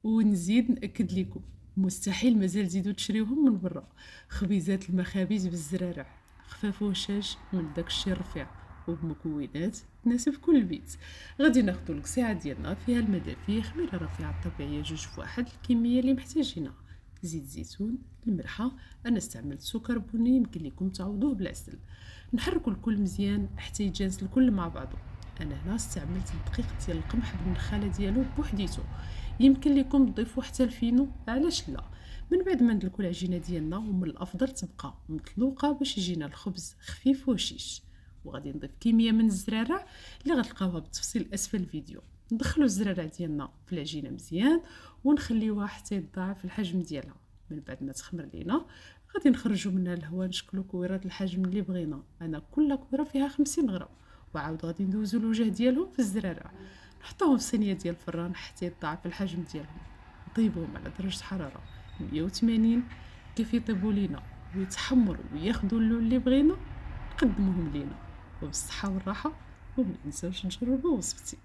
ونزيد نأكد لكم، مستحيل مازال تزيدوا تشريوهم من برا. خبيزات المخابز بالزرارع خفاف وهشاش من داك الشي الرفيع وبمكونات تناسب كل بيت. غادي ناخدو القصيعه ديالنا فيها المدافي، خميره رفيعه الطبيعيه جوج فواحد، الكميه اللي محتاجينها زيت زيتون، الملحه. انا استعملت سكر بني، يمكن لكم تعوضوه بالعسل. نحركو الكل مزيان حتى يتجانس الكل مع بعضو. انا هنا استعملت الدقيق ديال القمح بالنخاله ديالو بوحديتو، يمكن لكم تضيفوا حتى الفينو، علاش لا. من بعد ما ندلكو العجينه ديالنا، ومن الافضل تبقى مطلوقه باش يجينا الخبز خفيف وهشيش. وغادي نضيف كميه من الزرارع اللي غتلقاوها بالتفصيل اسفل الفيديو. ندخلو الزرارع ديالنا في العجينه مزيان ونخليوها حتى يتضاعف الحجم ديالها. من بعد ما تخمر لينا غادي نخرجوا منها الهواء، نشكلوا كويرات الحجم اللي بغينا. انا كل كويره فيها 50 غرام. وعاود غادي ندوزو الوجه ديالهم في الزرارع، نحطوهم في صينيه ديال الفران حتى يتضاعف الحجم ديالهم. نطيبوهم على درجه حراره 180 كيف يطيبوا لينا ويتحمروا وياخذوا اللون اللي بغينا، نقدموهم لينا وبالصحه والراحه. وما ننساوش نجربوا وصفتي.